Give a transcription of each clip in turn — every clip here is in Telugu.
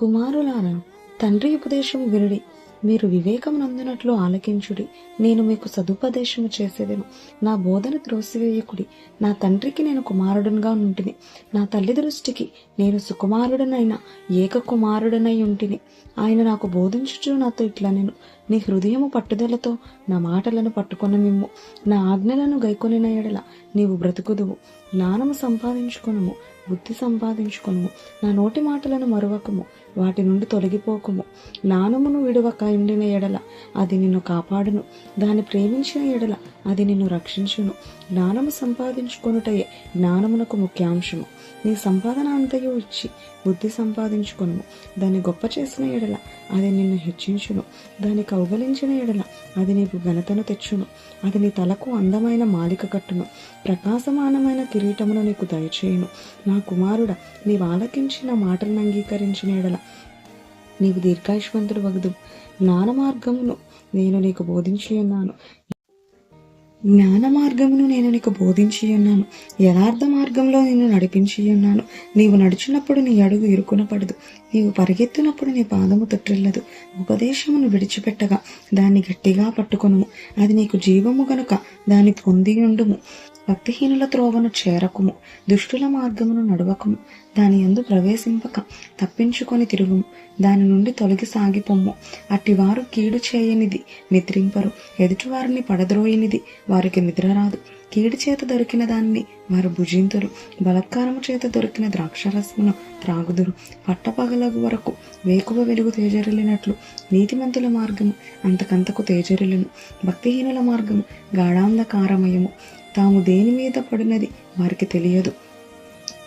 కుమారులారా, తండ్రి ఉపదేశము వినుడి, మీరు వివేకమునందునట్లు ఆలకించుడి. నేను మీకు సదుపదేశము చేసేదను. నా బోధన త్రోసివేయకుడి. నా తండ్రికి నేను కుమారుడుగా ఉంటిని. నా తల్లి దృష్టికి నేను సుకుమారుడనైన ఏక కుమారుడనై ఉంటిని. ఆయన నాకు బోధించుచు నాతో ఇట్లా నేను, నీ హృదయము పట్టుదలతో నా మాటలను పట్టుకొన మిమ్ము. నా ఆజ్ఞలను గైకొనిన ఎడల నీవు బ్రతుకుదువు. జ్ఞానము సంపాదించుకొనుము, బుద్ధి సంపాదించుకొనుము. నా నోటి మాటలను మరువకము, వాటి నుండి తొలగిపోకుము. జ్ఞానమును విడువక ఉండిన ఎడల అది నిన్ను కాపాడును. దాన్ని ప్రేమించిన ఎడల అది నిన్ను రక్షించును. జ్ఞానము సంపాదించుకొనుటయే జ్ఞానమునకు ముఖ్యాంశము. నీ సంపాదన అంతయు ఇచ్చి బుద్ధి సంపాదించుకొనుము. దాన్ని గొప్ప చేసిన ఎడల అది నిన్ను హెచ్చించును. దాన్ని కౌగలించిన ఎడల అది నీకు ఘనతను తెచ్చును. అది నీ తలకు అందమైన మాలిక కట్టును, ప్రకాశమానమైన కిరీటమును నీకు దయచేయును. నా కుమారుడా, నీవు ఆలకించిన మాటలను అంగీకరించిన ఎడల నీవు దీర్ఘాయుష్మంతుడు వగదు. జ్ఞాన మార్గమును నేను నీకు బోధించి ఉన్నాను. యథార్థ మార్గంలో నిన్ను నడిపించి ఉన్నాను. నీవు నడిచినప్పుడు నీ అడుగు ఇరుకున పడదు. నీవు పరిగెత్తినప్పుడు నీ పాదము తొట్టిల్లదు. ఉపదేశమును విడిచిపెట్టగా దాన్ని గట్టిగా పట్టుకొనుము. అది నీకు జీవము గనుక దాన్ని పొంది ఉండుము. భక్తిహీనుల త్రోవను చేరకుము, దుష్టుల మార్గమును నడవకుము. దాని యందు ప్రవేశింపక తప్పించుకొని తిరుగుము. దాని నుండి తొలగి సాగిపొమ్ము. అట్టివారు కీడు చేయనిది నిద్రింపరు, ఎదుటివారిని పడద్రోయనిది వారికి నిద్ర రాదు. కీడు చేత దొరికిన దాన్ని వారు భుజింతురు, బలత్కారము చేత దొరికిన ద్రాక్షరసమును త్రాగుదురు. పట్టపగలగు వరకు వేకువ వెలుగు తేజరిల్లినట్లు నీతిమంతుల మార్గము అంతకంతకు తేజరిల్లును. భక్తిహీనుల మార్గము గాఢాంధకారమయము, తాము దేని మీద పడినది వారికి తెలియదు.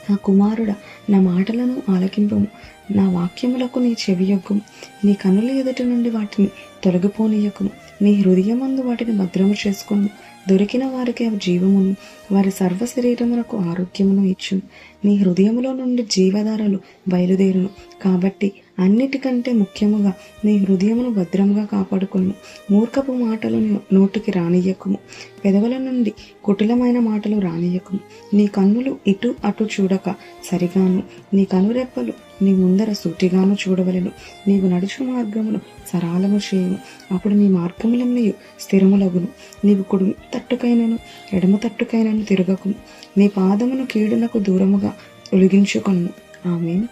నా కుమారుడా, నా మాటలను ఆలకింపము. నా వాక్యములకు నీ చెవియొగ్గుము. నీ కనుల ఎదుటి నుండి వాటిని తొలగిపోనీయకుము. నీ హృదయమందు వాటిని భద్రము చేసుకును. దొరికిన వారికి అవి జీవమును, వారి సర్వ శరీరమునకు ఆరోగ్యమును ఇచ్చును. నీ హృదయములో నుండి జీవధారలు బయలుదేరును. కాబట్టి అన్నిటికంటే ముఖ్యముగా నీ హృదయమును భద్రముగా కాపాడుకును. మూర్ఖపు మాటలు నోటికి రానియకుము. పెదవుల నుండి కుటిలమైన మాటలు రానియకుము. నీ కన్నులు ఇటు అటు చూడక సరిగాను, నీ కనురెప్పలు నీ ముందర సూటిగాను చూడవలెను. నీవు నడుచు మార్గమును సరళము చేయుము. అప్పుడు నీ మార్గములన్నీ స్థిరములగును. నీవు కుడి తట్టుకైనను ఎడమ తట్టుకైనను తిరగకుము. నీ పాదమును కీడునకు దూరముగా ఒలిగించుకొను. ఆమేన్.